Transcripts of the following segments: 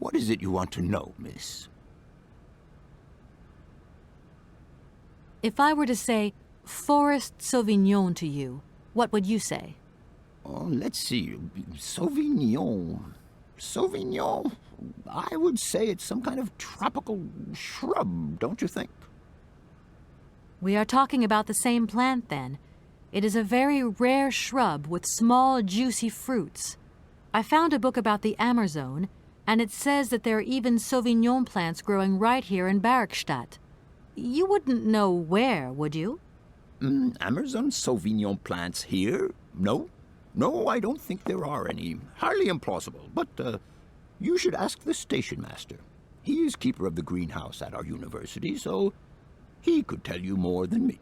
What is it you want to know, miss? If I were to say Forest Sauvignon to you, what would you say? Oh, let's see. Sauvignon. Sauvignon? I would say it's some kind of tropical shrub, don't you think? We are talking about the same plant, then. It is a very rare shrub with small, juicy fruits. I found a book about the Amazon, and it says that there are even Sauvignon plants growing right here in Barkstadt. You wouldn't know where, would you? Amazon Sauvignon plants here? No. No, I don't think there are any. Highly implausible. But, you should ask the station master. He is keeper of the greenhouse at our university, so he could tell you more than me.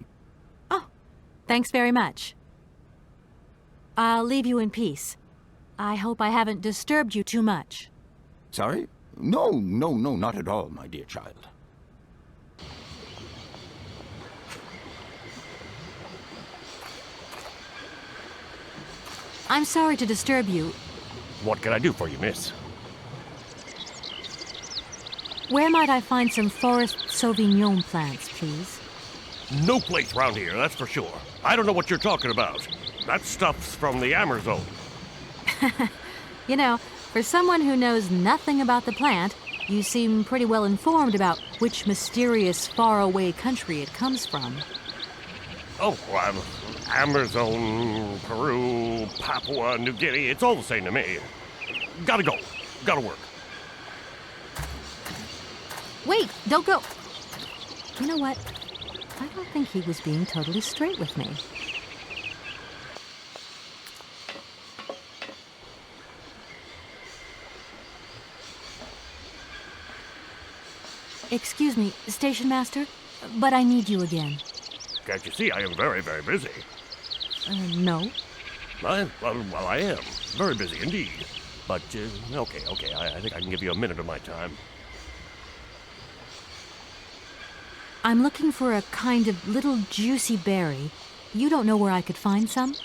Oh, thanks very much. I'll leave you in peace. I hope I haven't disturbed you too much. Sorry? No, not at all, my dear child. I'm sorry to disturb you. What can I do for you, miss? Where might I find some Forest Sauvignon plants, please? No place around here, that's for sure. I don't know what you're talking about. That stuff's from the Amazon. You know, for someone who knows nothing about the plant, you seem pretty well informed about which mysterious faraway country it comes from. Oh, Amazon, Peru, Papua New Guinea, it's all the same to me. Gotta go. Gotta work. Wait, don't go. You know what? I don't think he was being totally straight with me. Excuse me, station master, but I need you again. Can't you see I am very, very busy? No. Well, I am. Very busy indeed. But, okay, I think I can give you a minute of my time. I'm looking for a kind of little juicy berry. You don't know where I could find some?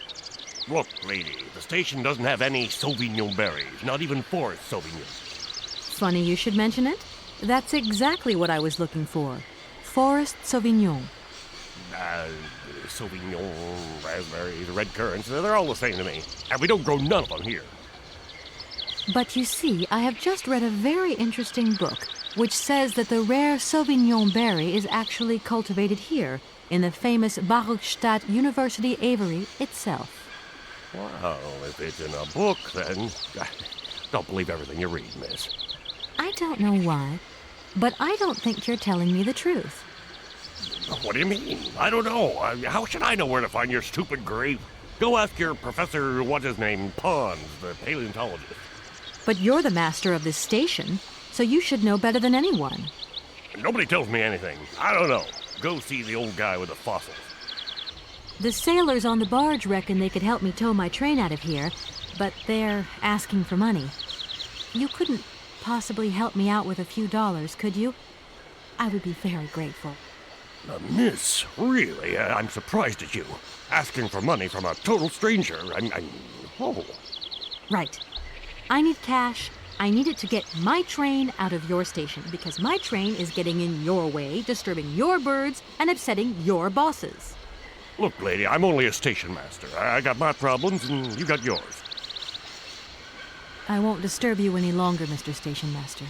Look, lady, the station doesn't have any Sauvignon berries, not even Forest Sauvignon. Funny you should mention it. That's exactly what I was looking for. Forest Sauvignon. Sauvignon, raspberries, red currants, they're all the same to me. And we don't grow none of them here. But you see, I have just read a very interesting book which says that the rare Sauvignon berry is actually cultivated here in the famous Barkstadt University aviary itself. Well, if it's in a book, then don't believe everything you read, miss. I don't know why, but I don't think you're telling me the truth. What do you mean? I don't know. How should I know where to find your stupid grape? Go ask your professor, what's his name, Pons, the paleontologist. But you're the master of this station, so you should know better than anyone. Nobody tells me anything. I don't know. Go see the old guy with the fossils. The sailors on the barge reckon they could help me tow my train out of here, but they're asking for money. You couldn't possibly help me out with a few dollars, could you? I would be very grateful. Miss, really, I'm surprised at you. Asking for money from a total stranger. Oh. Right. I need cash. I need it to get my train out of your station because my train is getting in your way, disturbing your birds, and upsetting your bosses. Look, lady, I'm only a station master. I got my problems and you got yours. I won't disturb you any longer, Mr. Station Master.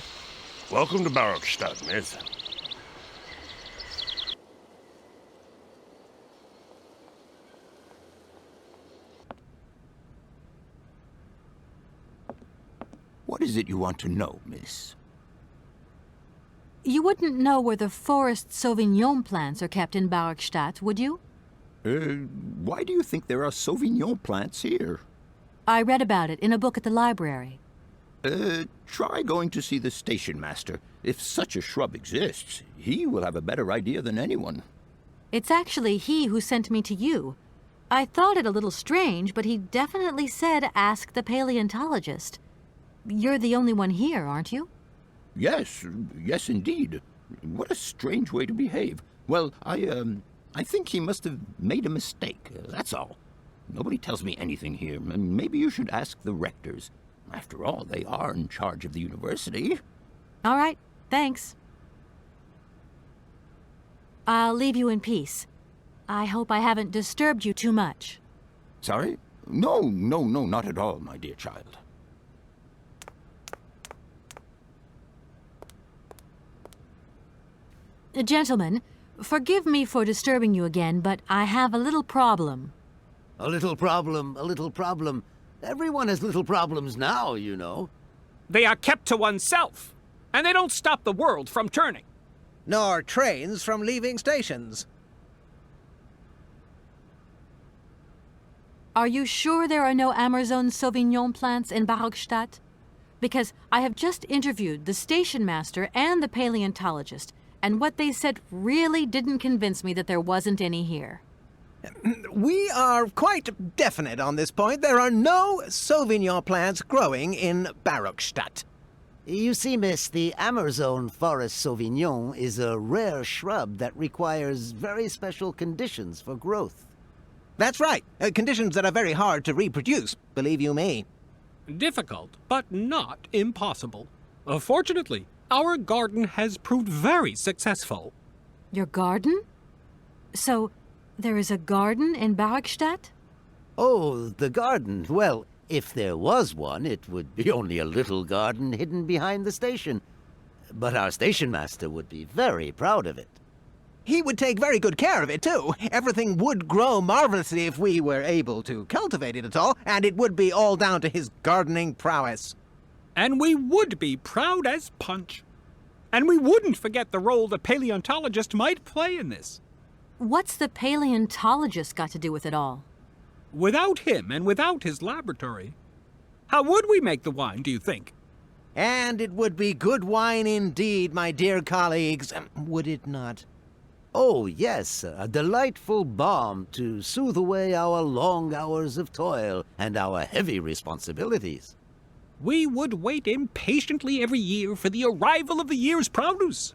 Welcome to Barkstadt, miss. What is it you want to know, miss? You wouldn't know where the Forest Sauvignon plants are kept in Barkstadt, would you? Why do you think there are Sauvignon plants here? I read about it in a book at the library. Try going to see the station master. If such a shrub exists, he will have a better idea than anyone. It's actually he who sent me to you. I thought it a little strange, but he definitely said ask the paleontologist. You're the only one here, aren't you? Yes indeed. What a strange way to behave. Well, I think he must have made a mistake, that's all. Nobody tells me anything here. Maybe you should ask the rectors. After all, they are in charge of the university. All right, thanks. I'll leave you in peace. I hope I haven't disturbed you too much. Sorry? No, not at all, my dear child. Gentlemen, forgive me for disturbing you again, but I have a little problem. A little problem, a little problem. Everyone has little problems now, you know. They are kept to oneself, and they don't stop the world from turning. Nor trains from leaving stations. Are you sure there are no Amazon Sauvignon plants in Barokstadt? Because I have just interviewed the station master and the paleontologist, and what they said really didn't convince me that there wasn't any here. We are quite definite on this point. There are no Sauvignon plants growing in Barokstadt. You see, miss, the Amazon Forest Sauvignon is a rare shrub that requires very special conditions for growth. That's right. Conditions that are very hard to reproduce, believe you me. Difficult, but not impossible. Fortunately, our garden has proved very successful. Your garden? So, there is a garden in Barokstadt? Oh, the garden. Well, if there was one, it would be only a little garden hidden behind the station. But our station master would be very proud of it. He would take very good care of it, too. Everything would grow marvelously if we were able to cultivate it at all, and it would be all down to his gardening prowess. And we would be proud as punch. And we wouldn't forget the role the paleontologist might play in this. What's the paleontologist got to do with it all? Without him and without his laboratory, how would we make the wine, do you think? And it would be good wine indeed, my dear colleagues, would it not? Oh, yes, a delightful balm to soothe away our long hours of toil and our heavy responsibilities. We would wait impatiently every year for the arrival of the year's produce.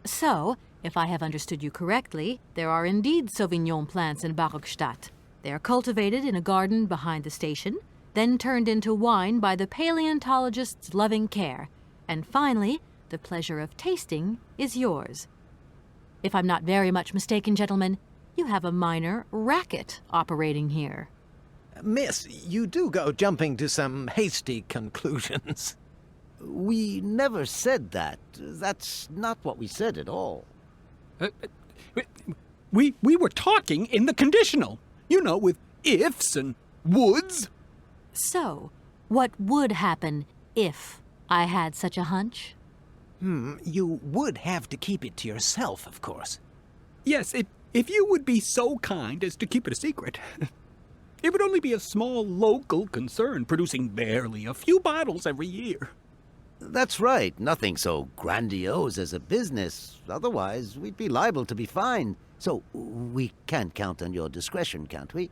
So, if I have understood you correctly, there are indeed Sauvignon plants in Barokstadt. They are cultivated in a garden behind the station, then turned into wine by the paleontologist's loving care, and finally, the pleasure of tasting is yours. If I'm not very much mistaken, gentlemen, you have a minor racket operating here. Miss, you do go jumping to some hasty conclusions. We never said that. That's not what we said at all. We were talking in the conditional, you know, with ifs and woulds. So, what would happen if I had such a hunch? You would have to keep it to yourself, of course. Yes, if you would be so kind as to keep it a secret. It would only be a small local concern producing barely a few bottles every year. That's right. Nothing so grandiose as a business. Otherwise, we'd be liable to be fined. So we can't count on your discretion, can't we?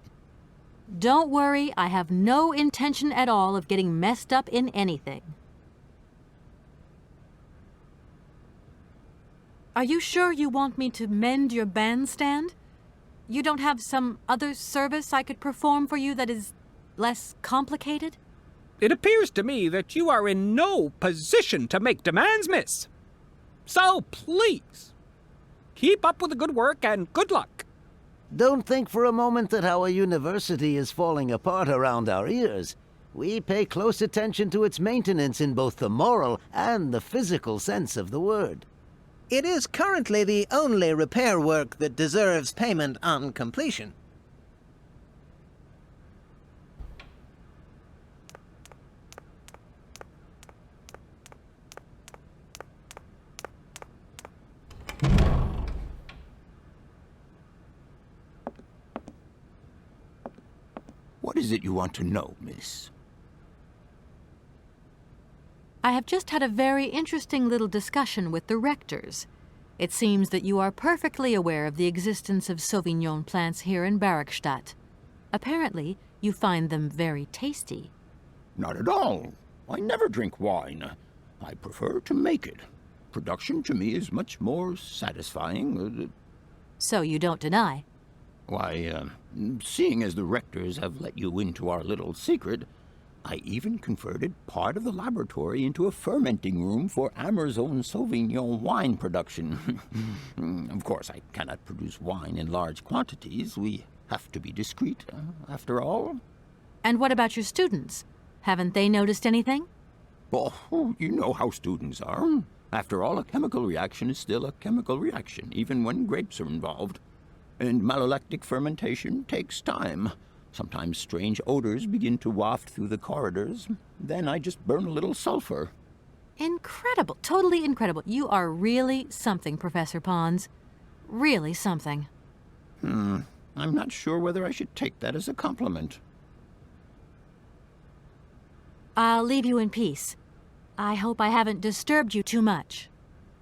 Don't worry, I have no intention at all of getting messed up in anything. Are you sure you want me to mend your bandstand? You don't have some other service I could perform for you that is less complicated? It appears to me that you are in no position to make demands, miss. So please, keep up with the good work and good luck. Don't think for a moment that our university is falling apart around our ears. We pay close attention to its maintenance in both the moral and the physical sense of the word. It is currently the only repair work that deserves payment on completion. What is it you want to know, miss? I have just had a very interesting little discussion with the rectors. It seems that you are perfectly aware of the existence of Sauvignon plants here in Barokstadt. Apparently, you find them very tasty. Not at all. I never drink wine. I prefer to make it. Production to me is much more satisfying. So you don't deny? Why, seeing as the rectors have let you into our little secret, I even converted part of the laboratory into a fermenting room for Amazon Sauvignon wine production. Of course, I cannot produce wine in large quantities. We have to be discreet, after all. And what about your students? Haven't they noticed anything? Oh, you know how students are. After all, a chemical reaction is still a chemical reaction, even when grapes are involved. And malolactic fermentation takes time. Sometimes strange odors begin to waft through the corridors. Then I just burn a little sulfur. Incredible. Totally incredible. You are really something, Professor Pons. Really something. I'm not sure whether I should take that as a compliment. I'll leave you in peace. I hope I haven't disturbed you too much.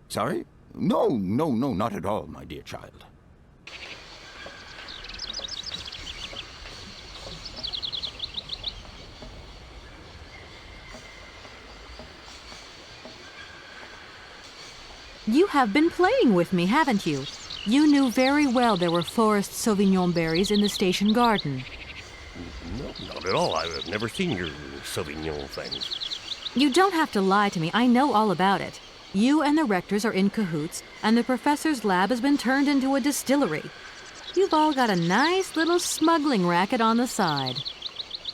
Sorry? No, not at all, my dear child. You have been playing with me, haven't you? You knew very well there were forest Sauvignon berries in the station garden. No, not at all. I've never seen your Sauvignon things. You don't have to lie to me. I know all about it. You and the rectors are in cahoots, and the professor's lab has been turned into a distillery. You've all got a nice little smuggling racket on the side.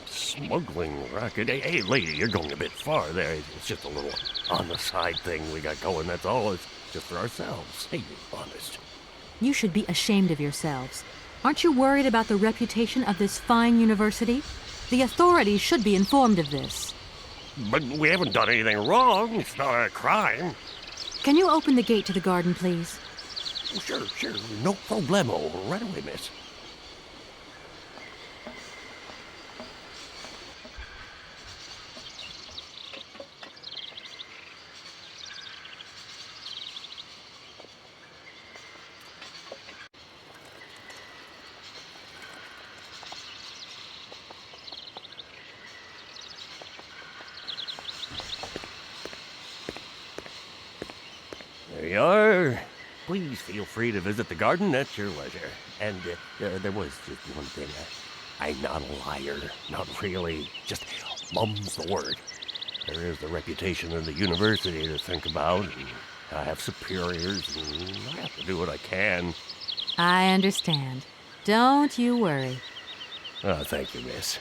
Smuggling racket? Hey, lady, you're going a bit far there. It's just a little on-the-side thing we got going, that's all. It's just for ourselves. Hey, honest. You should be ashamed of yourselves. Aren't you worried about the reputation of this fine university? The authorities should be informed of this. But we haven't done anything wrong. It's not a crime. Can you open the gate to the garden, please? Sure. No problemo. Right away, miss. There you are. Please feel free to visit the garden at your leisure. And there was just one thing. I'm not a liar. Not really. Just mum's the word. There is the reputation of the university to think about. And I have superiors, and I have to do what I can. I understand. Don't you worry. Oh, thank you, miss.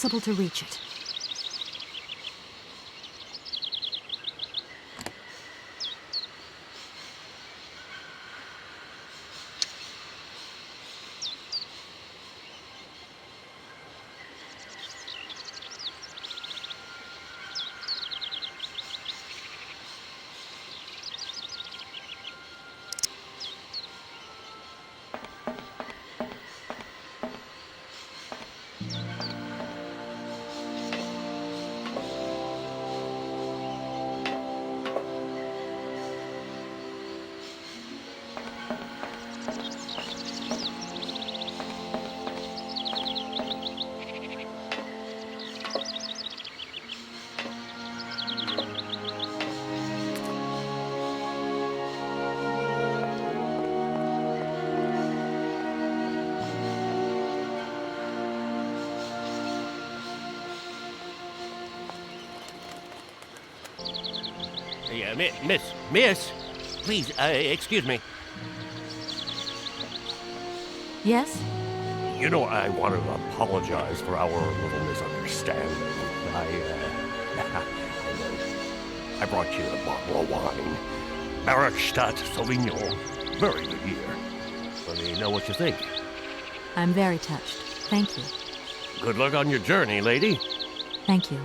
impossible to reach it. Miss, please, excuse me. Yes? You know, I want to apologize for our little misunderstanding. I know. I brought you a bottle of wine. Markstadt Sauvignon. Very good year. Let me know what you think. I'm very touched. Thank you. Good luck on your journey, lady. Thank you.